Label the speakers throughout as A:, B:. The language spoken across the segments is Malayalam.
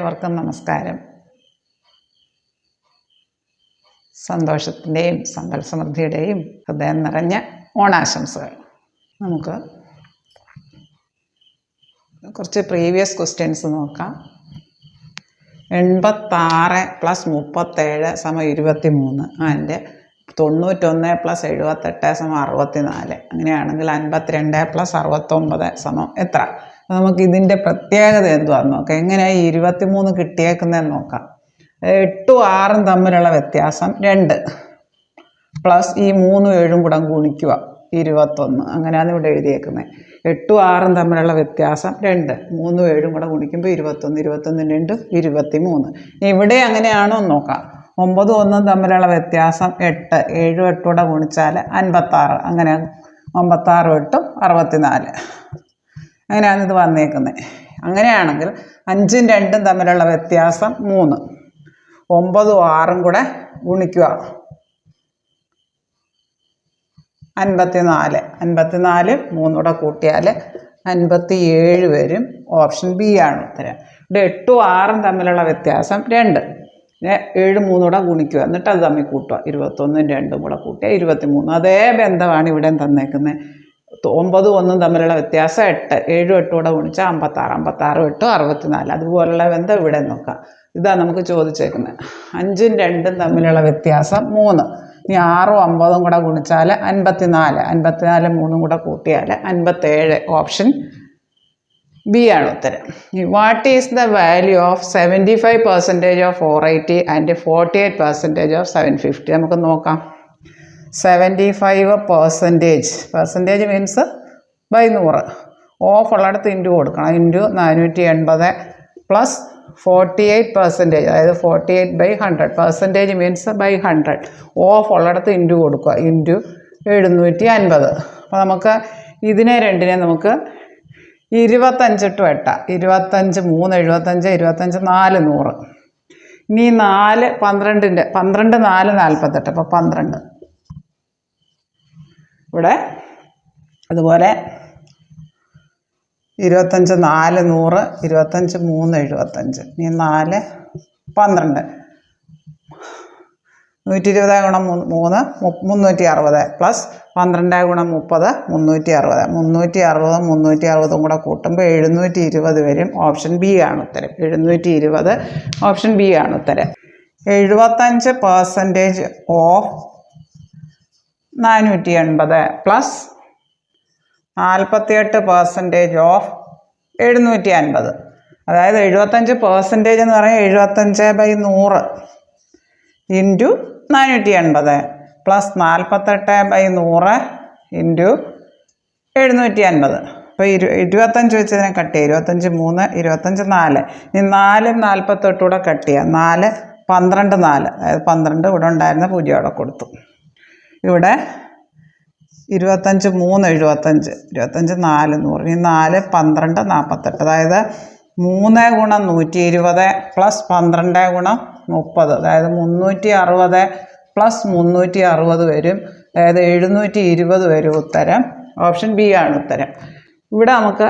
A: ഏവർക്കും നമസ്കാരം. സന്തോഷത്തിൻ്റെയും സമ്പൽ സമൃദ്ധിയുടെയും ഹൃദയം നിറഞ്ഞ ഓണാശംസകൾ. നമുക്ക് കുറച്ച് പ്രീവിയസ് ക്വസ്റ്റ്യൻസ് നോക്കാം. 86 + 37 = 23. അതിൻ്റെ 91 + 78 = 64. അങ്ങനെയാണെങ്കിൽ 52 + 69 = എത്ര? നമുക്ക് ഇതിൻ്റെ പ്രത്യേകത എന്തുവാന്ന് നോക്കാം. എങ്ങനെയാണ് ഈ 23 കിട്ടിയേക്കുന്നതെന്ന് നോക്കാം. 8ഉം 6ഉം തമ്മിലുള്ള വ്യത്യാസം 2 പ്ലസ് ഈ 3ഉം 7ഉം കൂടെ ഗുണിക്കുക 21. അങ്ങനെയാണ് ഇവിടെ എഴുതിയേക്കുന്നത്. 8ഉം 6ഉം തമ്മിലുള്ള വ്യത്യാസം 2, 3ഉം 7ഉം കൂടെ ഗുണിക്കുമ്പോൾ 21. 21 × 2 = 23. ഇവിടെ അങ്ങനെയാണോ എന്ന് നോക്കാം. 9ഉം 1ഉം തമ്മിലുള്ള വ്യത്യാസം 8, 7ഉം 8ഉം കൂടെ ഗുണിച്ചാൽ 56. അങ്ങനെ 56 × 8 = 64. അങ്ങനെയാണ് ഇത് വന്നേക്കുന്നത്. അങ്ങനെയാണെങ്കിൽ 5ഉം 2ഉം തമ്മിലുള്ള വ്യത്യാസം 3, 9ഉം 6ഉം കൂടെ ഗുണിക്കുക 54. 54 3 കൂടെ കൂട്ടിയാൽ 57 വരും. ഓപ്ഷൻ ബി ആണ് ഉത്തരം. ഇവിടെ 8ഉം 6ഉം തമ്മിലുള്ള വ്യത്യാസം 2, 7 3 കൂടെ ഗുണിക്കുക, എന്നിട്ട് അത് തമ്മിൽ കൂട്ടുക. 21ഉം 2ഉം കൂടെ കൂട്ടിയാൽ 23. അതേ ബന്ധമാണ് ഇവിടെ തന്നേക്കുന്നത്. 9ഉം 1ഉം തമ്മിലുള്ള വ്യത്യാസം 8, 7ഉം 8ഉം കൂടെ ഗുണിച്ചാൽ 56. 56 × 8 = 64. അതുപോലുള്ള ബന്ധം ഇവിടെ നോക്കാം. ഇതാണ് നമുക്ക് ചോദിച്ചേക്കുന്നത്. 5ഉം 2ഉം തമ്മിലുള്ള വ്യത്യാസം 3. ഇനി 6ഉം 9ഉം കൂടെ ഗുണിച്ചാൽ 54. 54 3ഉം കൂടെ കൂട്ടിയാൽ 57. ഓപ്ഷൻ ബി ആണ് ഉത്തരം. What is the value of 75% of 480 and 48% of 750? നമുക്ക് നോക്കാം. 75% മീൻസ് ബൈ 100. ഓഫ് ഉള്ളിടത്ത് ഇൻറ്റു കൊടുക്കണം. ഇൻറ്റു 480 പ്ലസ് 48%, അതായത് 48/100. Percentage means by 100. ഓഫ് ഉള്ളിടത്ത് ഇൻറ്റു കൊടുക്കുക. ഇൻറ്റു 750. അപ്പോൾ നമുക്ക് ഇതിനെ രണ്ടിനെ നമുക്ക് 25 ഇട്ട് വെട്ടാം. 25 3 75, 25 4 100. ഇനി 4 12 4 48. അപ്പോൾ 12 ഇവിടെ. അതുപോലെ 25 4 100, 25 3 75. ഇനി 4 12. 120 × 3 360 പ്ലസ് 12 × 30 360. 360 360 കൂടെ കൂട്ടുമ്പോൾ 720 വരും. ഓപ്ഷൻ ബി ആണ് ഉത്തരം. 720 ഓപ്ഷൻ ബി ആണ് ഉത്തരം. 75% ഓഫ് 480 പ്ലസ് 48% ഓഫ് 750. അതായത് 75% എന്ന് പറഞ്ഞാൽ 75/100 ഇൻറ്റു 480 പ്ലസ് 48/100 ഇൻറ്റു 750. അപ്പോൾ 25 വെച്ചതിനെ കട്ട് ചെയ്യുക. 25 3 25 4. ഇനി 4 48 കൂടെ കട്ട് ചെയ്യുക. 4 12 4, അതായത് 12 ഇവിടെ ഉണ്ടായിരുന്ന 0 അവിടെ കൊടുത്തു. ഇവിടെ 25 3 75, 25 4 100. ഇനി 4 12 48, അതായത് 3 × 120 പ്ലസ് 12 × 30, അതായത് 360 പ്ലസ് 360 വരും. അതായത് 720 വരും ഉത്തരം. ഓപ്ഷൻ ബി ആണ് ഉത്തരം. ഇവിടെ നമുക്ക്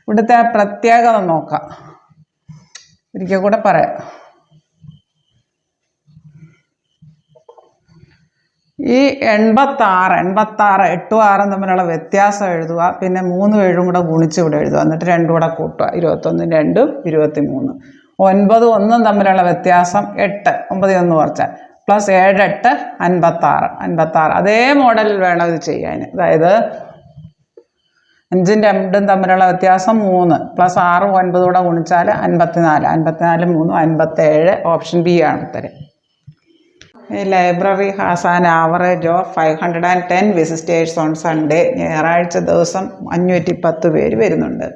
A: ഇവിടുത്തെ പ്രത്യേകത നോക്കാം. ഒരിക്കൽ കൂടെ പറയാം. ഈ 86 8ഉം 6ഉം തമ്മിലുള്ള വ്യത്യാസം എഴുതുക. പിന്നെ 3ഉം 7ഉം കൂടെ ഗുണിച്ച് ഇവിടെ എഴുതുക. എന്നിട്ട് 2 കൂടെ കൂട്ടുക. 21 2 23. 9ഉം 1ഉം തമ്മിലുള്ള വ്യത്യാസം 8, 9 1 കുറച്ചാൽ പ്ലസ് 7 8 56. അതേ മോഡലിൽ വേണം ഇത് ചെയ്യാൻ. അതായത് 5ഉം 2ഉം തമ്മിലുള്ള വ്യത്യാസം 3 പ്ലസ് 6ഉം 9ഉം കൂടെ ഗുണിച്ചാൽ 54. 54 3 57. ഓപ്ഷൻ ബി ആണ് ഉത്തരം. Library has an average of 510 visitors on Sunday. ഞായറാഴ്ച ദിവസം 510 പേര് വരുന്നുണ്ട്.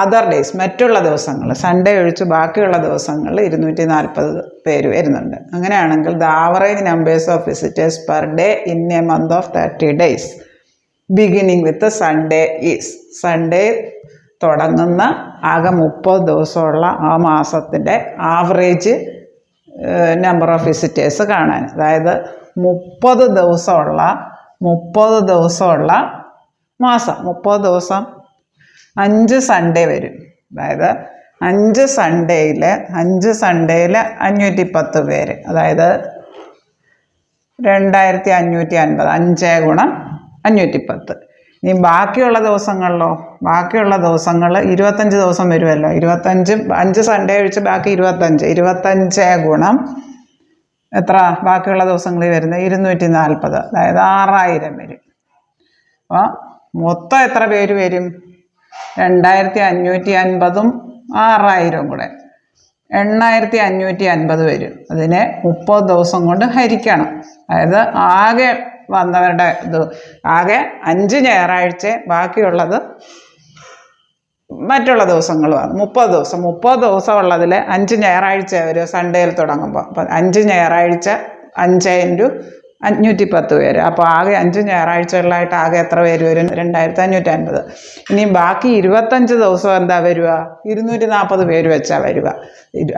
A: അതർ ഡേയ്സ്, മറ്റുള്ള ദിവസങ്ങൾ, സൺഡേ ഒഴിച്ച് ബാക്കിയുള്ള ദിവസങ്ങളിൽ 240 പേര് വരുന്നുണ്ട്. അങ്ങനെയാണെങ്കിൽ the average numbers of visitors per day in A month of 30 days beginning with Sunday is. Sunday തുടങ്ങുന്ന ആകെ 30 ദിവസമുള്ള ആ മാസത്തിൻ്റെ ആവറേജ് നമ്പർ ഓഫ് വിസിറ്റേഴ്സ് കാണാൻ. അതായത് 30 ദിവസമുള്ള മാസം, 30 ദിവസം 5 സൺഡേ വരും. അതായത് 5 സൺഡേയിൽ 510 പേര്, അതായത് 2550. 5 ഗുണം 510. ഇനി ബാക്കിയുള്ള ദിവസങ്ങളിലോ? ബാക്കിയുള്ള ദിവസങ്ങൾ 25 ദിവസം വരുമല്ലോ. 5 സൺഡേ ഒഴിച്ച് ബാക്കി 25 ഗുണം എത്ര? ബാക്കിയുള്ള ദിവസങ്ങളിൽ വരുന്നത് 240, അതായത് 6000 വരും. അപ്പോൾ മൊത്തം എത്ര പേര് വരും? 2550 6000 കൂടെ 8550 വരും. അതിനെ 30 ദിവസം കൊണ്ട് ഹരിക്കണം. അതായത് ആകെ വന്നവരുടെ ഇത് ആകെ 5 ഞായറാഴ്ച, ബാക്കിയുള്ളത് മറ്റുള്ള ദിവസങ്ങളുമാണ്. 30 ദിവസം ഉള്ളതിൽ 5 ഞായറാഴ്ച വരും സൺഡേയിൽ തുടങ്ങുമ്പോൾ. അപ്പം 5 ഞായറാഴ്ച 5 ഇൻറ്റു 510 പേര്. അപ്പോൾ ആകെ 5 ഞായറാഴ്ചകളിലായിട്ട് ആകെ എത്ര പേര് വരും? 2550. ഇനി ബാക്കി 25 ദിവസം എന്താ വരിക? 240 പേര് വെച്ചാൽ വരിക.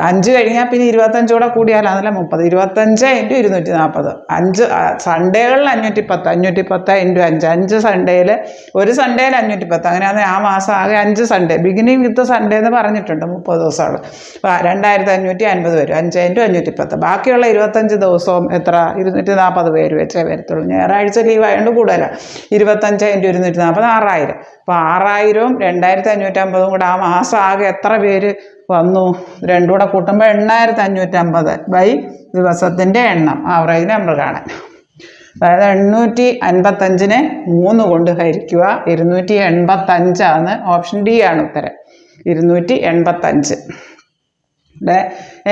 A: 5 കഴിഞ്ഞാൽ പിന്നെ 25 കൂടെ കൂടിയാലല്ല 30. 25 ഇൻറ്റു 240. 5 സൺഡേകളിൽ 510 ഇൻറ്റു 5 സൺഡേയിൽ, ഒരു സൺഡേയിൽ 510. അങ്ങനെയാണെങ്കിൽ ആ മാസം ആകെ 5 സൺഡേ, ബിഗിനിങ് വിത്ത് സൺഡേ എന്ന് പറഞ്ഞിട്ടുണ്ട്. 30 ദിവസമാണ്. 2550 വരും. 5 ഇൻറ്റു 510. ബാക്കിയുള്ള 25 ദിവസവും എത്ര? 240 പേര് വെച്ചേ വരത്തുള്ളൂ. ഞായറാഴ്ച ലീവ് ആയതുകൊണ്ട് കൂടുതലാണ്. 25 ഇൻറ്റു 240 6000. അപ്പോൾ 6000ഉം 2550 കൂടെ ആ മാസം ആകെ എത്ര പേര് വന്നു? രണ്ടും കൂടെ കൂട്ടുമ്പോൾ 8550 ബൈ ദിവസത്തിൻ്റെ എണ്ണം, ആവറേജ് നമ്പർ കാണാൻ. അതായത് 855നെ 3 കൊണ്ട് ഹരിക്കുക. 285 ഓപ്ഷൻ ഡി ആണ് ഉത്തരം. 285.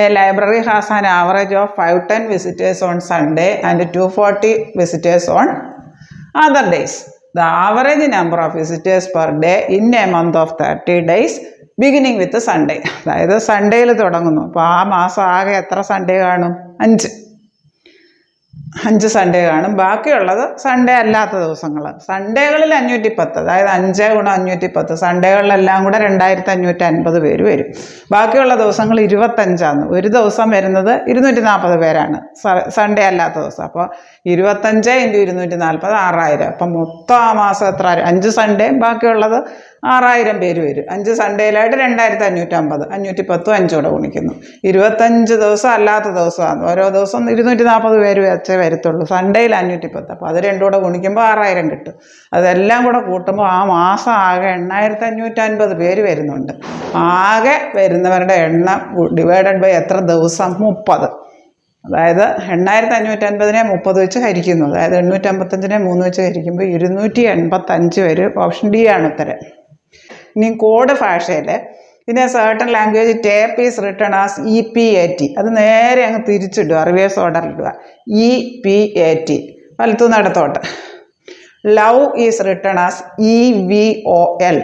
A: A library has an average of 510 visitors on Sunday and 240 visitors on other days. The average number of visitors per day in a month of 30 days beginning with Sunday. അതായത് സൺഡേയിൽ തുടങ്ങുന്നു. അപ്പോൾ ആ മാസം ആകെ എത്ര സൺഡേ കാണും? 5 സൺഡേ കാണും. ബാക്കിയുള്ളത് സൺഡേ അല്ലാത്ത ദിവസങ്ങൾ. സൺഡേകളിൽ 510, അതായത് 5 ഗുണം 510. സൺഡേകളിലെല്ലാം കൂടെ 2550 പേര് വരും. ബാക്കിയുള്ള ദിവസങ്ങൾ 25ആണ്. ഒരു ദിവസം വരുന്നത് 240 പേരാണ് സൺഡേ അല്ലാത്ത ദിവസം. അപ്പോൾ 25 ഇൻറ്റു 240 6000. അപ്പം മൊത്തം ആ മാസം എത്ര? 5 സൺഡേയും ബാക്കിയുള്ളത് 6000 പേര് വരും. 5 സൺഡേയിലായിട്ട് 2550. 510 5 കൂടെ ഗുണിക്കുന്നു. 25 ദിവസം അല്ലാത്ത ദിവസമാണ്. ഓരോ ദിവസം 240 പേര് വെച്ചേ വരത്തുള്ളൂ. സൺഡേയിൽ 510. അപ്പോൾ അത് രണ്ടും കൂടെ ഗുണിക്കുമ്പോൾ 6000 കിട്ടും. അതെല്ലാം കൂടെ കൂട്ടുമ്പോൾ ആ മാസം ആകെ 8550 പേര് വരുന്നുണ്ട്. ആകെ വരുന്നവരുടെ എണ്ണം ഡിവൈഡഡ് ബൈ എത്ര ദിവസം? 30. അതായത് 8550നെ 30 വെച്ച് ഹരിക്കുന്നു. അതായത് 855നെ 3 വെച്ച് ഹരിക്കുമ്പോൾ 285 വരും. ഓപ്ഷൻ ഡി ആണ് ഉത്തരം. ഇനി കോഡ് ഭാഷയിൽ പിന്നെ certain language tape is written as EPAT. അത് നേരെ അങ്ങ് തിരിച്ചിടുക, റിവേഴ്സ് ഓർഡറിലിടുക. EPAT വലത്തുനിന്ന് ഇടത്തോട്ട്. Love is written as EVOL.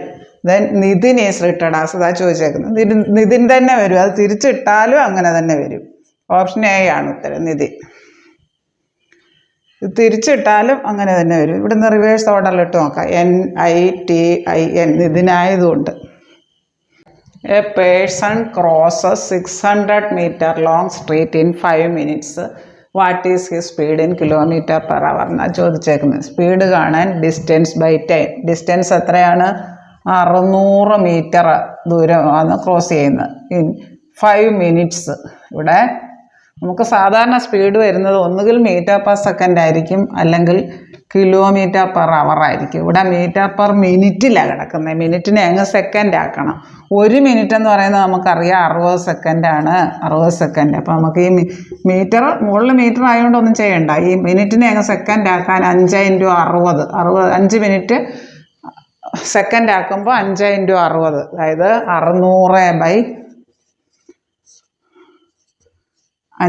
A: Then Nitin is written as, അതാ ചോദിച്ചേക്കുന്നത്. നിതിൻ തന്നെ വരും. അത് തിരിച്ചിട്ടാലും അങ്ങനെ തന്നെ വരും. ഓപ്ഷൻ എ ആണ് ഉത്തരം, നിതിൻ. ഇത് തിരിച്ചിട്ടാലും അങ്ങനെ തന്നെ വരും. ഇവിടുന്ന് റിവേഴ്സ് ഓർഡറിലിട്ട് നോക്കാം. NITIN നിതിനായതുകൊണ്ട്. A person crosses 600 meter long street in 5 minutes. What is his speed in km/h എന്നാണ് ചോദിച്ചേക്കുന്നത്. സ്പീഡ് കാണാൻ ഡിസ്റ്റൻസ് ബൈ ടൈം. ഡിസ്റ്റൻസ് എത്രയാണ്? 600 മീറ്റർ ദൂരമാണ് ക്രോസ് ചെയ്യുന്നത് ഇൻ 5 minutes. ഇവിടെ നമുക്ക് സാധാരണ സ്പീഡ് വരുന്നത് ഒന്നുകിൽ m/s ആയിരിക്കും, അല്ലെങ്കിൽ km/h ആയിരിക്കും. ഇവിടെ m/min കിടക്കുന്നത്. മിനിറ്റിനെ അങ്ങ് സെക്കൻഡ് ആക്കണം. 1 മിനിറ്റ് എന്ന് പറയുന്നത് നമുക്കറിയാം 60 സെക്കൻഡാണ്. 60 സെക്കൻഡ്. അപ്പോൾ നമുക്ക് ഈ മീറ്റർ മുകളിൽ മീറ്റർ ആയതുകൊണ്ട് ഒന്നും ചെയ്യണ്ട. ഈ മിനിറ്റിനെ അങ്ങ് സെക്കൻഡ് ആക്കാൻ 5 × 60. 5 മിനിറ്റ് സെക്കൻഡ് ആക്കുമ്പോൾ 5 × 60, അതായത് 600/5 ×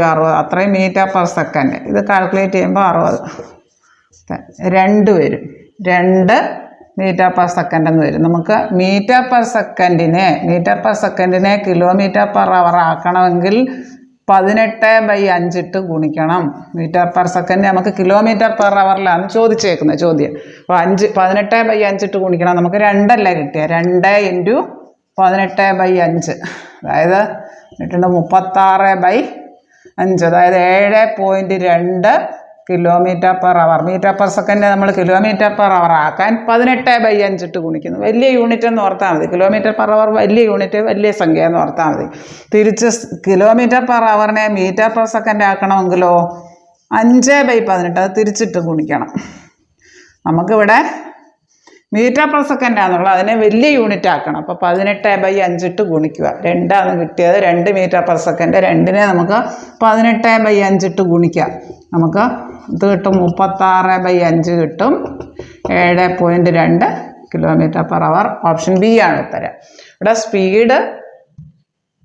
A: 60. അത്രയും m/s. ഇത് കാൽക്കുലേറ്റ് ചെയ്യുമ്പോൾ 60 2 വരും. 2 m/s എന്ന് വരും. നമുക്ക് m/s km/h ആക്കണമെങ്കിൽ 18/5 ഇട്ട് ഗുണിക്കണം. m/s നമുക്ക് km/h ചോദിച്ചേക്കുന്നത് ചോദ്യം. അപ്പോൾ 18/5 ഇട്ട് ഗുണിക്കണം. നമുക്ക് 2 അല്ലേ കിട്ടിയ. 2 × 18/5, അതായത് കിട്ടുന്നത് 36/5, അതായത് 7.2 km/h. മീറ്റർ പെർ സെക്കൻഡ് നമ്മൾ km/h ആക്കാൻ 18/5 ഇട്ട് ഗുണിക്കുന്നു. വലിയ യൂണിറ്റ് എന്ന് ഓർത്താൽ മതി. km/h വലിയ യൂണിറ്റ്, വലിയ സംഖ്യ എന്ന് ഓർത്താൽ മതി. തിരിച്ച് km/h മീറ്റർ പെർ സെക്കൻഡ് ആക്കണമെങ്കിലോ 5/18 അത് തിരിച്ചിട്ട് ഗുണിക്കണം. നമുക്കിവിടെ മീറ്റർ പെർ സെക്കൻഡ് ആണെന്നുള്ളത് അതിനെ വലിയ യൂണിറ്റ് ആക്കണം. അപ്പോൾ 18/5 ഇട്ട് ഗുണിക്കുക. 2 കിട്ടിയത്. 2 മീറ്റർ പെർ സെക്കൻഡ്. 2നെ നമുക്ക് 18/5 ഇട്ട് ഗുണിക്കാം. നമുക്ക് ഇത് കിട്ടും 36/5 കിട്ടും. 7.2 km/h. ഓപ്ഷൻ ബി ആണ് ഉത്തരം. ഇവിടെ speed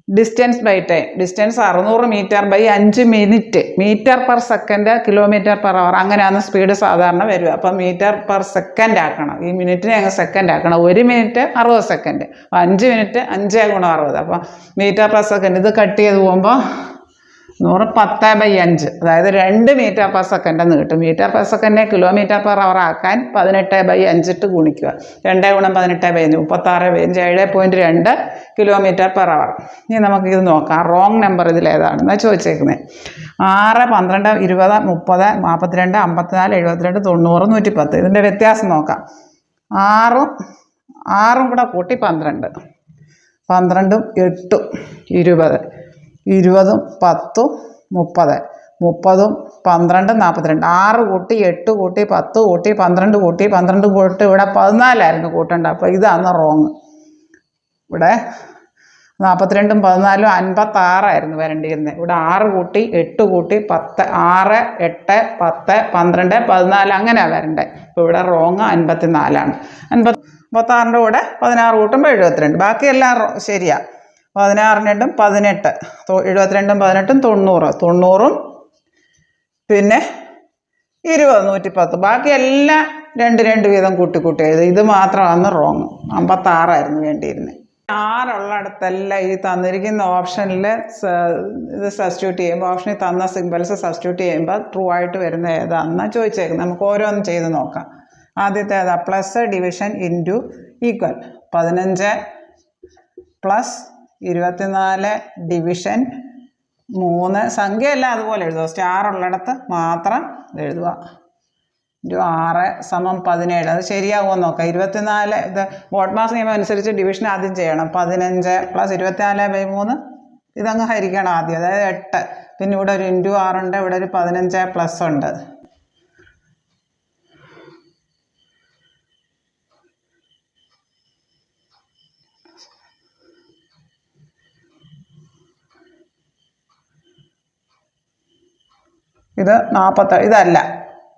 A: distance by time. Distance 600 metre by 5 minute. Metre per second km/h അങ്ങനെയാണ് സ്പീഡ് സാധാരണ വരിക. അപ്പം മീറ്റർ പെർ സെക്കൻഡ് ആക്കണം. ഈ മിനിറ്റിനെ അങ്ങ് സെക്കൻഡ് ആക്കണം. 1 മിനിറ്റ് 60 സെക്കൻഡ്. 5 മിനിറ്റ് 5 × 60. അപ്പം മീറ്റർ പെർ സെക്കൻഡ് ഇത് കട്ട് ചെയ്ത് പോകുമ്പോൾ 10/5 അതായത് 2 മീറ്റർ പെർ സെക്കൻഡ് എന്ന് കിട്ടും. മീറ്റർ പെർ സെക്കൻഡിനെ km/h ആക്കാൻ 18/5 ഇട്ട് ഗുണിക്കുക. 2 × 18/5 36/5 7.2 km/h. ഇനി നമുക്കിത് നോക്കാം. റോങ് നമ്പർ ഇതിലേതാണെന്നാണ് ചോദിച്ചേക്കുന്നത്. 6, 12, 20, 30, 42, 54, 72, 90, 110. ഇതിൻ്റെ വ്യത്യാസം നോക്കാം. 6ഉം കൂടെ കൂട്ടി 12, 12ഉം 8ഉം 20, 20ഉം 10ഉം 30, 30ഉം 12, 42. 6 കൂട്ടി 8 കൂട്ടി 10 കൂട്ടി 12 കൂട്ടി 12 കൂട്ടി ഇവിടെ 14 കൂട്ടേണ്ട. അപ്പോൾ ഇതാണ് റോങ്. ഇവിടെ 42ഉം 14ഉം 56 വരേണ്ടിയിരുന്നത്. ഇവിടെ 6 കൂട്ടി 8 കൂട്ടി 10, 6, 8, 10, 12, 14 അങ്ങനെയാണ് വരേണ്ടത്. ഇപ്പോൾ ഇവിടെ റോങ് 54. 56ൻ്റെ കൂടെ 16 കൂട്ടുമ്പോൾ 72. ബാക്കിയെല്ലാം ശരിയാണ്. 16, 18, 72, 18, 90, 90ഉം പിന്നെ 20, 110. ബാക്കിയെല്ലാം 2 വീതം കൂട്ടി എഴുതും. ഇത് മാത്രമാണ് റോങ്. 56 വേണ്ടിയിരുന്നത്. 6 ഉള്ളിടത്തെല്ലാം ഈ തന്നിരിക്കുന്ന ഓപ്ഷനിൽ ഇത് സബ്സ്റ്റിറ്റ്യൂട്ട് ചെയ്യുമ്പോൾ, ഓപ്ഷനിൽ തന്ന സിംബൽസ് സബ്സ്റ്റിറ്റ്യൂട്ട് ചെയ്യുമ്പോൾ ട്രൂ ആയിട്ട് വരുന്ന ഏതാണെന്നാണ് ചോദിച്ചേക്കുന്നത്. നമുക്ക് ഓരോന്നും ചെയ്ത് നോക്കാം. ആദ്യത്തെ ഏതാ? Plus division into equal. 15 plus 24 division 3. സംഖ്യയെല്ലാം അതുപോലെ എഴുതുക. സ്റ്റാർ ഉള്ളിടത്ത് മാത്രം എഴുതുക. 6 = 17. അത് ശരിയാകുമെന്ന് നോക്കാം. 24 ഇത് ബോഡ് മാസ് നിയമം അനുസരിച്ച് ഡിവിഷൻ ആദ്യം ചെയ്യണം. 15 പ്ലസ് 24/3 ഇതങ്ങ് ഹരിക്കണം ആദ്യം. അതായത് 8. പിന്നെ ഇവിടെ ഒരു ഇൻറ്റു 6 ഉണ്ട്. ഇവിടെ ഒരു 15 പ്ലസ് ഉണ്ട്. ഇത് 40. ഇതല്ല,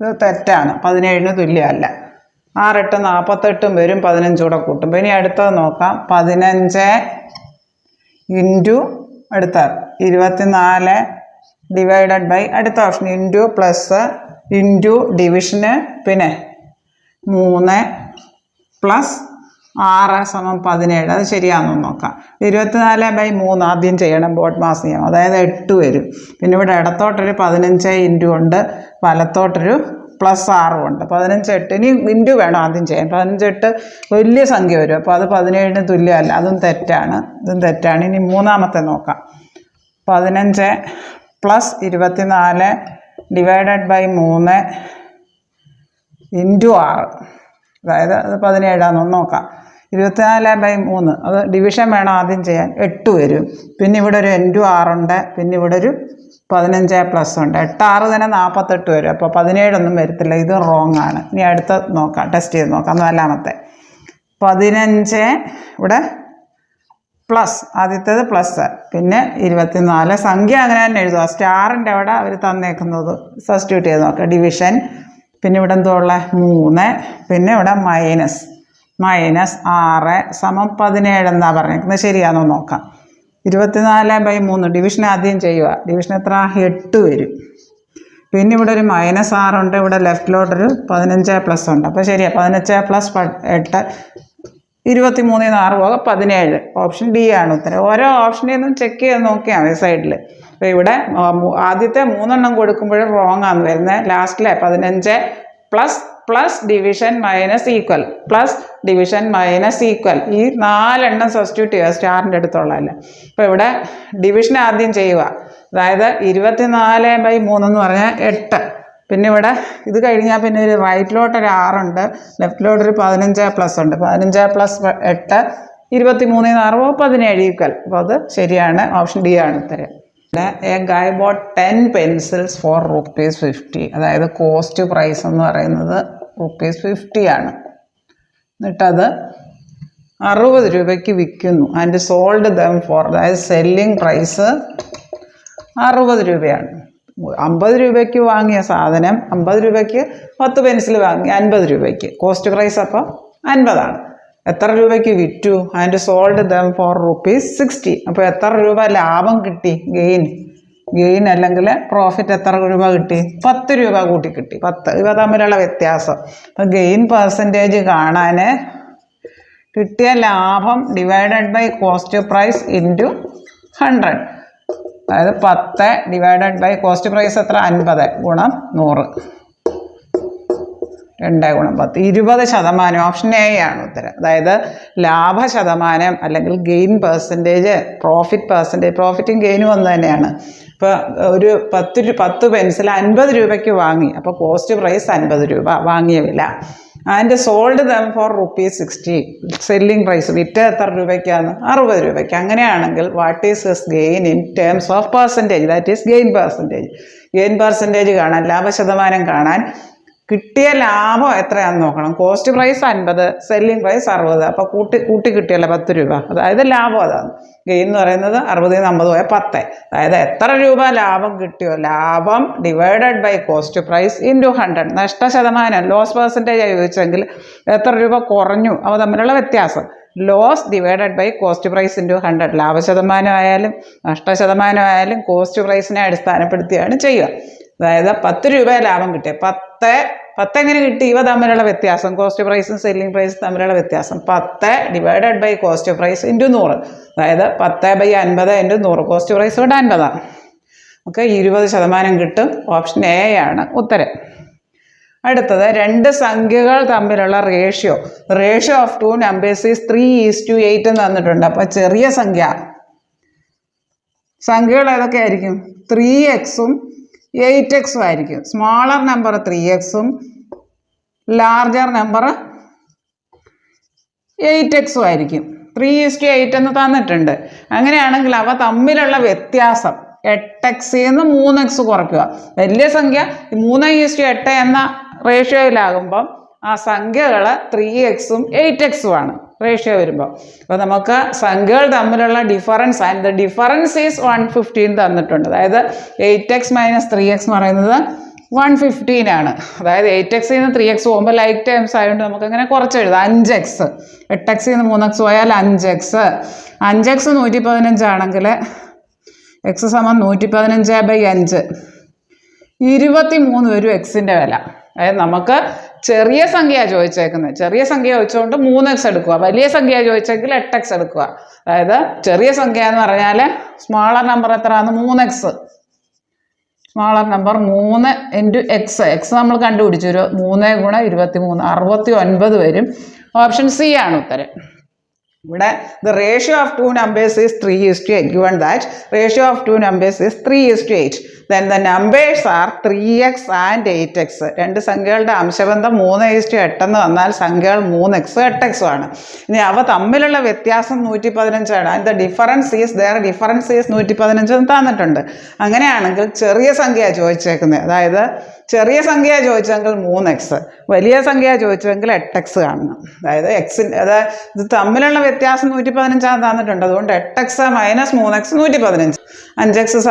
A: ഇത് തെറ്റാണ്. 17ന് തുല്യമല്ല. 6, 8, 48 വരും. 15 കൂടെ കൂട്ടും. ഇനി അടുത്തത് നോക്കാം. 15 ഇൻറ്റു അടുത്ത 24 ഡിവൈഡഡ് ബൈ അടുത്ത ഓപ്ഷൻ ഇൻറ്റു പ്ലസ് ഇൻറ്റു ഡിവിഷന് പിന്നെ 3 പ്ലസ് 6 = 17. അത് ശരിയാണെന്ന് നോക്കാം. 24/3 ആദ്യം ചെയ്യണം ബോഡ് മാസ് നിയമം. അതായത് 8 വരും. പിന്നെ ഇവിടെ ഇടത്തോട്ടൊരു 15 ഇൻറ്റു ഉണ്ട്. വലത്തോട്ടൊരു പ്ലസ് 6 ഉണ്ട്. 15, 8. ഇനി ഇൻറ്റു വേണം ആദ്യം ചെയ്യാൻ. 15, 8 വലിയ സംഖ്യ വരും. അപ്പോൾ അത് 17ന് തുല്യമല്ല. അതും തെറ്റാണ്. ഇതും തെറ്റാണ്. ഇനി മൂന്നാമത്തെ നോക്കാം. 15 പ്ലസ് 24 ഡിവൈഡഡ് ബൈ 3 ഇൻറ്റു 6. അതായത് അത് 17 നോക്കാം. 24/3 അത് ഡിവിഷൻ വേണം ആദ്യം ചെയ്യാൻ. 8 വരും. പിന്നെ ഇവിടെ ഒരു ഇൻറ്റു 6 ഉണ്ട്. പിന്നെ ഇവിടെ ഒരു 15 പ്ലസ് ഉണ്ട്. 8, 6 തന്നെ 48 വരും. അപ്പോൾ 17 വരത്തില്ല. ഇത് റോങ് ആണ്. ഇനി അടുത്ത നോക്കാം. ടെസ്റ്റ് ചെയ്ത് നോക്കാം. 4ാമത്തെ 15 ഇവിടെ പ്ലസ് ആദ്യത്തേത് പ്ലസ് പിന്നെ 24. സംഖ്യ അങ്ങനെ തന്നെ എഴുതുക. സ്റ്റാറിൻ്റെ അവിടെ അവർ തന്നേക്കുന്നത് സബ്സ്റ്റിറ്റ്യൂട്ട് ചെയ്ത് നോക്കാം. ഡിവിഷൻ പിന്നെ ഇവിടെ എന്തോ ഉള്ള 3 പിന്നെ ഇവിടെ -6 = 17 എന്നാണ് പറഞ്ഞേക്കുന്നത്. ശരിയാണോ നോക്കാം. 24/3 ഡിവിഷൻ ആദ്യം ചെയ്യുക. ഡിവിഷൻ എത്ര? 8 വരും. പിന്നെ ഇവിടെ ഒരു -6 ഉണ്ട്. ഇവിടെ ലെഫ്റ്റിലോട്ടൊരു 15 പ്ലസ് ഉണ്ട്. അപ്പോൾ ശരിയാണ്. 15 പ്ലസ് 8 23 6 പോകാം 17. ഓപ്ഷൻ ഡി ആണ് ഉത്തരം. ഓരോ ഓപ്ഷനിൽ നിന്നും ചെക്ക് ചെയ്ത് നോക്കിയാൽ മതി സൈഡിൽ. അപ്പോൾ ഇവിടെ ആദ്യത്തെ 3 കൊടുക്കുമ്പോൾ റോങ് ആണ് വരുന്നത്. ലാസ്റ്റിലെ 15 plus division minus equal plus division minus equal ഈ 4 സബ്സ്റ്റിറ്റ്യൂട്ട് ചെയ്യുക സ്റ്റാറിൻ്റെ അടുത്തുള്ളതല്ല. അപ്പോൾ ഇവിടെ ഡിവിഷൻ ആദ്യം ചെയ്യുക. അതായത് 24/3 എന്ന് പറഞ്ഞാൽ 8. പിന്നെ ഇവിടെ ഇത് കഴിഞ്ഞാൽ പിന്നെ ഒരു റൈറ്റിലോട്ടൊരു 6 ഉണ്ട്, ലെഫ്റ്റിലോട്ടൊരു 15+ ഉണ്ട്. 15+8 23 6 17 ഈക്വൽ. അപ്പോൾ അത് ശരിയാണ്, ഓപ്ഷൻ ഡി ആണ് ഉത്തരം. എ ഗായ് ബോട്ട് 10 പെൻസിൽസ് ഫോർ ₹50. അതായത് കോസ്റ്റ് പ്രൈസ് എന്ന് പറയുന്നത് ₹50 ആണ്. എന്നിട്ടത് 60 രൂപയ്ക്ക് വിൽക്കുന്നു. ആൻഡ് സോൾഡ് ദം ഫോർ, അതായത് സെല്ലിംഗ് പ്രൈസ് 60 രൂപയാണ്. 50 രൂപയ്ക്ക് വാങ്ങിയ സാധനം 50 രൂപയ്ക്ക് 10 പെൻസിൽ വാങ്ങി 50 രൂപയ്ക്ക്. കോസ്റ്റ് പ്രൈസ് അപ്പോൾ 50 ആണ്. എത്ര രൂപയ്ക്ക് വിറ്റു? And sold them for ₹60. അപ്പോൾ എത്ര രൂപ ലാഭം കിട്ടി? ഗെയിൻ അല്ലെങ്കിൽ പ്രോഫിറ്റ് എത്ര രൂപ കിട്ടി? 10 രൂപ കൂട്ടി കിട്ടി. 10 ഇവ തമ്മിലുള്ള വ്യത്യാസം. അപ്പോൾ ഗെയിൻ പെർസെൻറ്റേജ് കാണാൻ കിട്ടിയ ലാഭം divided by cost price into 100. അതായത് 10 ഡിവൈഡഡ് ബൈ കോസ്റ്റ് പ്രൈസ് എത്ര? 50 ഗുണം 100. 2 ഗുണം 10 20%. ഓപ്ഷൻ എ ആണ് ഉത്തരം. അതായത് ലാഭ ശതമാനം അല്ലെങ്കിൽ ഗെയിൻ പെർസെൻറ്റേജ്, പ്രോഫിറ്റ് പെർസെൻറ്റേജ്, പ്രോഫിറ്റും ഗെയിനും ഒന്ന് തന്നെയാണ്. ഇപ്പോൾ ഒരു 10 പെൻസിൽ 50 രൂപയ്ക്ക് വാങ്ങി, അപ്പോൾ കോസ്റ്റ് പ്രൈസ് 50 രൂപ വാങ്ങിയ വില. And sold them for ₹60. Selling price വിറ്റ് എത്ര രൂപയ്ക്കാണ്? 60 രൂപയ്ക്ക്. അങ്ങനെയാണെങ്കിൽ what is his gain in terms of percentage? That is gain percentage. Gain percentage കാണാൻ, ലാഭശതമാനം കാണാൻ കിട്ടിയ ലാഭം എത്രയാണെന്ന് നോക്കണം. Cost price 50, selling price 60. അപ്പോൾ കൂട്ടി കിട്ടിയല്ലോ 10 രൂപ. അതായത് ലാഭം അതാണ്. ഗെയിൻ എന്ന് പറയുന്നത് 60 50 പോയ 10. അതായത് എത്ര രൂപ ലാഭം കിട്ടിയോ, ലാഭം divided by cost price into 100. നഷ്ടശതമാനം, ലോസ് പെർസെൻറ്റേജ് ചോദിച്ചെങ്കിൽ എത്ര രൂപ കുറഞ്ഞു, അവ തമ്മിലുള്ള വ്യത്യാസം. Loss divided by cost price into 100. ലാഭശതമാനമായാലും നഷ്ടശതമാനമായാലും കോസ്റ്റ് പ്രൈസിനെ അടിസ്ഥാനപ്പെടുത്തിയാണ് ചെയ്യുക. അതായത് 10 രൂപ ലാഭം കിട്ടിയ 10 എങ്ങനെ കിട്ടി? ഇവ തമ്മിലുള്ള വ്യത്യാസം, കോസ്റ്റ് പ്രൈസും സെല്ലിംഗ് പ്രൈസും തമ്മിലുള്ള വ്യത്യാസം. 10 divided by cost price into 100. അതായത് 10/50 ഇൻറ്റു 100. കോസ്റ്റ് പ്രൈസ് ഇവിടെ 50 ആണ്. ഓക്കെ, 20% കിട്ടും. ഓപ്ഷൻ എ ആണ് ഉത്തരം. അടുത്തത് 2 സംഖ്യകൾ തമ്മിലുള്ള റേഷ്യോ ഓഫ് 2 നമ്പേഴ്സ് ഈസ് 3:8 എന്ന് തന്നിട്ടുണ്ട്. അപ്പോൾ ചെറിയ സംഖ്യകൾ ഏതൊക്കെ ആയിരിക്കും? 3x-ഉം 8x ആയിരിക്കും. സ്മോളർ നമ്പർ 3x-ഉം ലാർജർ നമ്പർ 8x ആയിരിക്കും. 3:8 എന്ന് തന്നിട്ടുണ്ട്. അങ്ങനെയാണെങ്കിൽ അവ തമ്മിലുള്ള വ്യത്യാസം 8x-ൽ നിന്ന് 3x കുറയ്ക്കുക. വലിയ സംഖ്യ 3:8 എന്ന റേഷ്യോയിലാകുമ്പം ആ സംഖ്യകൾ 3x-ഉം 8x-ഉം ആണ് റേഷ്യോ വരുമ്പോൾ. അപ്പോൾ നമുക്ക് സംഖ്യകൾ തമ്മിലുള്ള difference, and the difference is 115 തന്നിട്ടുണ്ട്. അതായത് 8x - 3x എന്ന് പറയുന്നത് 115 ആണ്. അതായത് 8x-ൽ നിന്ന് 3x പോകുമ്പോൾ ലൈക്ക് ടേംസ് ആയതുകൊണ്ട് നമുക്ക് അങ്ങനെ കുറച്ചെഴുതാം. 5x, 8x-ൽ നിന്ന് 3x പോയാൽ 5x. 5x 115 ആണെങ്കിൽ x = 115/5, 23 വരും എക്സിൻ്റെ വില. അതായത് നമുക്ക് ചെറിയ സംഖ്യ ചോദിച്ചേക്കുന്നത്, ചെറിയ സംഖ്യ ചോദിച്ചുകൊണ്ട് 3x എടുക്കുക, വലിയ സംഖ്യ ചോദിച്ചെങ്കിൽ 8x എടുക്കുക. അതായത് ചെറിയ സംഖ്യ എന്ന് പറഞ്ഞാൽ സ്മോളർ നമ്പർ എത്രയാണ്? 3x. സ്മോളർ നമ്പർ 3 × x നമ്മൾ കണ്ടുപിടിച്ചു. 3 × 23 69 വരും. ഓപ്ഷൻ സി ആണ് ഉത്തരം. ഇവിടെ the ratio of 2 numbers is 3:8. Given that ratio of 2 numbers is 3:8, then the numbers are 3x and 8x. 2 സംഖ്യകളുടെ അംശബന്ധം 3:8 എന്ന് വന്നാൽ സംഖ്യകൾ 3x 8x ആണ്. ഇനി അവ തമ്മിലുള്ള വ്യത്യാസം 115 ആണ്. ആൻഡ് ദ ഡിഫറൻസ് ഈസ് 115 എന്ന് തന്നിട്ടുണ്ട്. അങ്ങനെയാണെങ്കിൽ ചെറിയ സംഖ്യ ചോദിച്ചേക്കുന്നത്, അതായത് ചെറിയ സംഖ്യ ചോദിച്ചെങ്കിൽ 3x, വലിയ സംഖ്യ ചോദിച്ചെങ്കിൽ 8x കാണണം. അതായത് ഇത് തമ്മിലുള്ള വ്യത്യാസം 115 തന്നിട്ടുണ്ട്. അതുകൊണ്ട് 8x - 3x 115. 5x =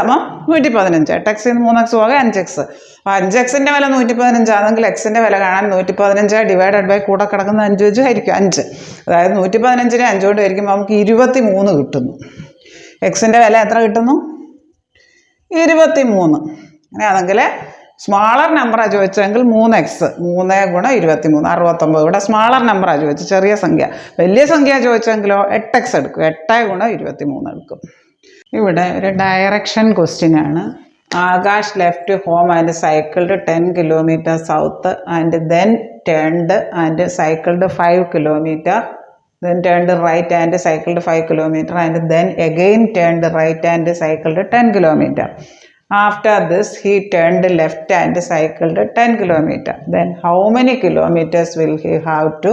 A: 115. 8x-ൽ നിന്ന് 3x പോകെ 5x. അപ്പോൾ 5x-ൻ്റെ വില 115 ആണെങ്കിൽ എക്സിൻ്റെ വില കാണാൻ 115 ഡിവൈഡഡ് ബൈ കൂടെ കിടക്കുന്ന 5 വെച്ച് ഹരിക്കും. 5, അതായത് 115-നെ 5 കൊണ്ട് ഹരിക്കുമ്പോൾ നമുക്ക് 23 കിട്ടുന്നു. എക്സിൻ്റെ വില എത്ര കിട്ടുന്നു? 23. അങ്ങനെയാണെങ്കിൽ സ്മാളർ നമ്പറാണ് ചോദിച്ചെങ്കിൽ 3x, 3 × 23 69. ഇവിടെ സ്മാളർ നമ്പറാണ് ചോദിച്ചത്, ചെറിയ സംഖ്യ. വലിയ സംഖ്യ ചോദിച്ചെങ്കിലോ 8x എടുക്കും, 8 × 23 എടുക്കും. ഇവിടെ ഒരു ഡയറക്ഷൻ ക്വസ്റ്റ്യൻ ആണ്. Akash left home and cycled 10 kilometre south and then turned and cycled 5 kilometre, then turned right and cycled 5 kilometer, and then again turned right and cycled 10 kilometer. After this, he turned left and cycled 10 kilometers. Then how many kilometers will he have to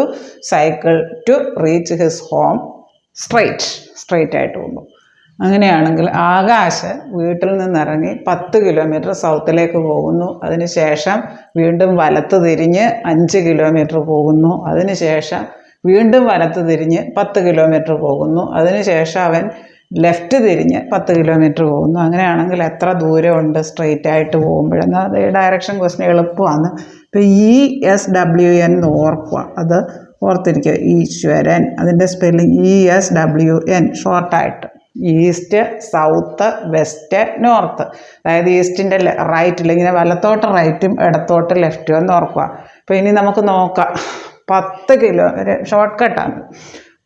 A: cycle to reach his home? Straight ആയിട്ട് പോകുന്നു. അങ്ങനെയാണെങ്കിൽ ആകാശ് വീട്ടിൽ നിന്നിറങ്ങി 10 കിലോമീറ്റർ സൗത്തിലേക്ക് പോകുന്നു. അതിനുശേഷം വീണ്ടും വലത്ത് തിരിഞ്ഞ് 5 കിലോമീറ്റർ പോകുന്നു. അതിനുശേഷം വീണ്ടും വലത്ത് തിരിഞ്ഞ് 10 കിലോമീറ്റർ പോകുന്നു. അതിനുശേഷം അവൻ ലെഫ്റ്റ് തിരിഞ്ഞ് 10 കിലോമീറ്റർ പോകുന്നു. അങ്ങനെയാണെങ്കിൽ എത്ര ദൂരമുണ്ട് സ്ട്രെയിറ്റ് ആയിട്ട് പോകുമ്പോഴെന്നാൽ അത് ഡയറക്ഷൻ ക്വസ്റ്റ്യൻ എളുപ്പമാണ്. ഇപ്പോൾ ESWN എന്ന് ഓർക്കുക, അത് ഓർത്തിരിക്കുക. ഈശ്വരൻ, അതിൻ്റെ സ്പെല്ലിങ് ESWN ഷോർട്ടായിട്ട്. East, south, west, north. അതായത് ഈസ്റ്റിൻ്റെ റൈറ്റിൽ ഇങ്ങനെ വലത്തോട്ട് റൈറ്റും ഇടത്തോട്ട് ലെഫ്റ്റും എന്ന് ഓർക്കുക. അപ്പോൾ ഇനി നമുക്ക് നോക്കാം. 10 കിലോ ഷോർട്ട് കട്ടാണ്.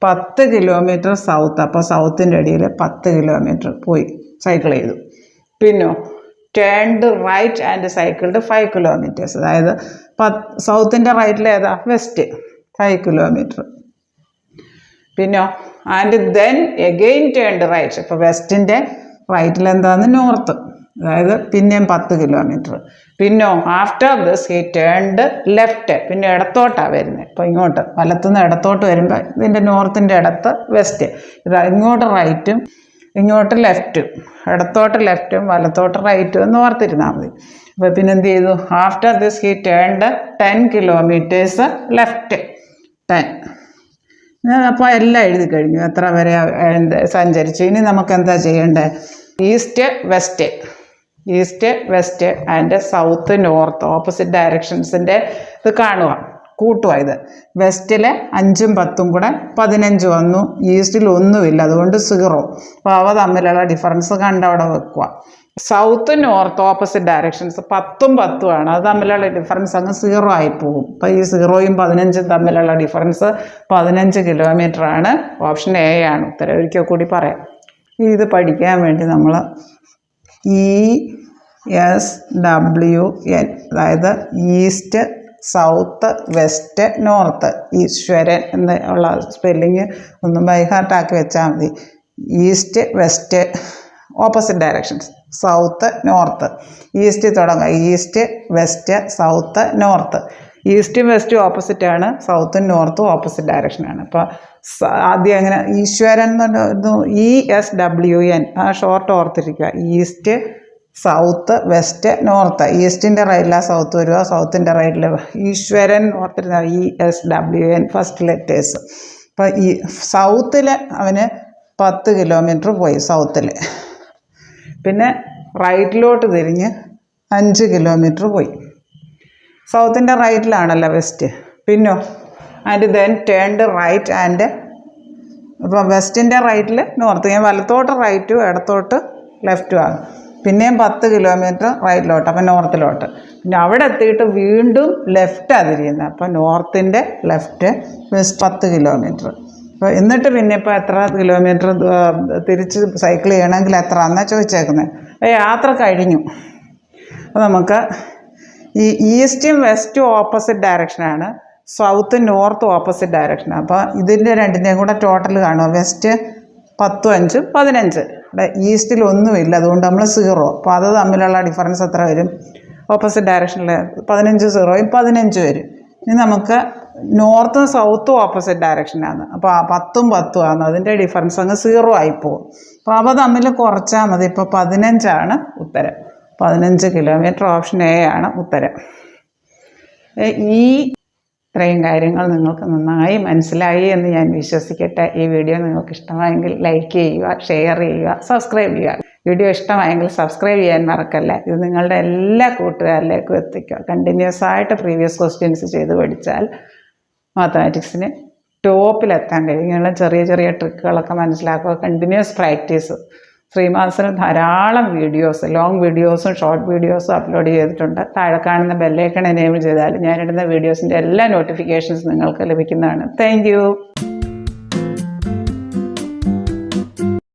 A: 10 കിലോമീറ്റർ സൗത്ത്. അപ്പോൾ സൗത്തിൻ്റെ ഇടയിൽ 10 കിലോമീറ്റർ പോയി സൈക്കിൾ ചെയ്തു. പിന്നോ turned right and cycled 5 kilometres. അതായത് സൗത്തിൻ്റെ റൈറ്റിൽ ഏതാ? West, 5 kilometre. പിന്നോ and then again turned right. ഇപ്പോൾ വെസ്റ്റിൻ്റെ റൈറ്റിൽ എന്താന്ന്? നോർത്ത്. അതായത് പിന്നെയും 10 കിലോമീറ്റർ. പിന്നോ after this he turned left. പിന്നെ ഇടത്തോട്ടാണ് വരുന്നത്. ഇപ്പോൾ ഇങ്ങോട്ട് വലത്തുനിന്ന് ഇടത്തോട്ട് വരുമ്പോൾ ഇതിൻ്റെ നോർത്തിൻ്റെ ഇടത്ത് വെസ്റ്റ്, ഇങ്ങോട്ട് റൈറ്റും ഇങ്ങോട്ട് ലെഫ്റ്റും, ഇടത്തോട്ട് ലെഫ്റ്റും വലത്തോട്ട് റൈറ്റും എന്ന് ഓർത്തിരുന്നാൽ മതി. അപ്പോൾ പിന്നെ എന്ത് ചെയ്തു? After this he turned 10 kilometres left. 10. അപ്പോൾ എല്ലാം എഴുതി കഴിഞ്ഞു, എത്ര വരെ സഞ്ചരിച്ചു. ഇനി നമുക്ക് എന്താ ചെയ്യേണ്ടത്? East, west and south, north, opposite ഡയറക്ഷൻസിൻ്റെ ഇത് കാണുക, കൂട്ടുക. ഇത് വെസ്റ്റിൽ 5ഉം 10ഉം കൂടെ 15 വന്നു. ഈസ്റ്റിൽ ഒന്നുമില്ല, അതുകൊണ്ട് 0. അപ്പോൾ അവ തമ്മിലുള്ള ഡിഫറൻസ് കണ്ട് അവിടെ വെക്കുക. സൗത്ത്, നോർത്ത്, ഓപ്പോസിറ്റ് ഡയറക്ഷൻസ് 10ഉം 10ഉം ആണ്. അത് തമ്മിലുള്ള ഡിഫറൻസ് അങ്ങ് 0 ആയി പോകും. അപ്പോൾ ഈ 0ഉം 15ഉം തമ്മിലുള്ള ഡിഫറൻസ് 15 കിലോമീറ്റർ ആണ്. ഓപ്ഷൻ എ ആണ് ഉത്തരം. ഒരിക്കൽ കൂടി പറയാം. ഇത് പഠിക്കാൻ വേണ്ടി നമ്മൾ ESWN, അതായത് ഈസ്റ്റ്, സൗത്ത്, വെസ്റ്റ്, നോർത്ത്. ഈശ്വരൻ എന്നുള്ള സ്പെല്ലിങ് ഒന്ന് ബൈ ഹാർട്ടാക്കി വെച്ചാൽ മതി. East, west, opposite directions, south, north. East തുടങ്ങുക. East, west, south, north. ഈസ്റ്റും വെസ്റ്റും ഓപ്പോസിറ്റാണ്, സൗത്തും നോർത്തും ഓപ്പോസിറ്റ് ഡയറക്ഷനാണ്. അപ്പോൾ ആദ്യം അങ്ങനെ ഈശ്വരൻ എന്ന് ESWN ആ ഷോർട്ട് ഓർത്തിരിക്കുക. East, south, west, north. ഈസ്റ്റിൻ്റെ റൈറ്റിൽ സൗത്ത് വരിക, സൗത്തിൻ്റെ റൈറ്റിൽ ഈശ്വരൻ ഓർത്തിരുന്ന ESWN ഫസ്റ്റ് ലെറ്റേഴ്സ്. അപ്പോൾ ഈ സൗത്തിൽ അവന് 10 കിലോമീറ്റർ പോയി സൗത്തിൽ. പിന്നെ റൈറ്റിലോട്ട് തിരിഞ്ഞ് 5 കിലോമീറ്റർ പോയി. സൗത്തിൻ്റെ റൈറ്റിലാണല്ലോ വെസ്റ്റ്. പിന്നോ and then turned right and, ഇപ്പോൾ വെസ്റ്റിൻ്റെ റൈറ്റിൽ നോർത്ത്. ഞാൻ വലത്തോട്ട് റൈറ്റും ഇടത്തോട്ട് ലെഫ്റ്റും ആണ്. പിന്നെയും 10 കിലോമീറ്റർ റൈറ്റിലോട്ട്, അപ്പം നോർത്തിലോട്ട്. പിന്നെ അവിടെ എത്തിയിട്ട് വീണ്ടും ലെഫ്റ്റാണ് തിരിയുന്നത്. അപ്പോൾ നോർത്തിൻ്റെ ലെഫ്റ്റ്, വെസ്റ്റ് 10 കിലോമീറ്റർ. അപ്പോൾ എന്നിട്ട് പിന്നെ ഇപ്പോൾ എത്ര കിലോമീറ്റർ തിരിച്ച് സൈക്കിൾ ചെയ്യണമെങ്കിൽ എത്ര എന്നാണ് ചോദിച്ചേക്കുന്നത്. യാത്ര കഴിഞ്ഞു. അപ്പോൾ നമുക്ക് ഈ ഈസ്റ്റും വെസ്റ്റും ഓപ്പോസിറ്റ് ഡയറക്ഷനാണ്, സൗത്ത് നോർത്ത് ഓപ്പോസിറ്റ് ഡയറക്ഷനാണ്. അപ്പോൾ ഇതിൻ്റെ രണ്ടിൻ്റെയും കൂടെ ടോട്ടൽ കാണുക. വെസ്റ്റ് 10ഉം 5ഉം 15. ഇവിടെ ഈസ്റ്റിൽ ഒന്നുമില്ല, അതുകൊണ്ട് നമ്മൾ 0. അപ്പോൾ അത് തമ്മിലുള്ള ഡിഫറൻസ് എത്ര വരും? ഓപ്പോസിറ്റ് ഡയറക്ഷനിൽ 15 0യും 15 വരും. ഇനി നമുക്ക് നോർത്തും സൗത്തും ഓപ്പോസിറ്റ് ഡയറക്ഷനാണ്. അപ്പോൾ 10ഉം 10ഉം ആണ്, അതിൻ്റെ ഡിഫറൻസ് അങ്ങ് 0 ആയിപ്പോവും. അപ്പോൾ അവ തമ്മിൽ കുറച്ചാൽ മതി. ഇപ്പോൾ 15 ഉത്തരം. 15 കിലോമീറ്റർ. ഓപ്ഷൻ എ ആണ് ഉത്തരം. ഇത്രയും കാര്യങ്ങൾ നിങ്ങൾക്ക് നന്നായി മനസ്സിലായി എന്ന് ഞാൻ വിശ്വസിക്കട്ടെ. ഈ വീഡിയോ നിങ്ങൾക്ക് ഇഷ്ടമായെങ്കിൽ ലൈക്ക് ചെയ്യുക, ഷെയർ ചെയ്യുക, സബ്സ്ക്രൈബ് ചെയ്യുക. വീഡിയോ ഇഷ്ടമായെങ്കിൽ സബ്സ്ക്രൈബ് ചെയ്യാൻ മറക്കല്ല. ഇത് നിങ്ങളുടെ എല്ലാ കൂട്ടുകാരിലേക്കും എത്തിക്കുക. കണ്ടിന്യൂസ് ആയിട്ട് പ്രീവിയസ് ക്വസ്റ്റ്യൻസ് ചെയ്ത് പഠിച്ചാൽ മാത്തമാറ്റിക്സിന് ടോപ്പിലെത്താൻ കഴിയും. ഇങ്ങനെയുള്ള ചെറിയ ചെറിയ ട്രിക്കുകളൊക്കെ മനസ്സിലാക്കുക. Continuous practice. ശ്രീമാസിൽ ധാരാളം വീഡിയോസ്, ലോങ് വീഡിയോസും ഷോർട്ട് വീഡിയോസും അപ്ലോഡ് ചെയ്തിട്ടുണ്ട്. താഴെ കാണുന്ന ബെല്ലൈക്കൺ എനേബിൾ ചെയ്താൽ ഞാനിടുന്ന വീഡിയോസിൻ്റെ എല്ലാ നോട്ടിഫിക്കേഷൻസ് നിങ്ങൾക്ക് ലഭിക്കുന്നതാണ്. Thank you.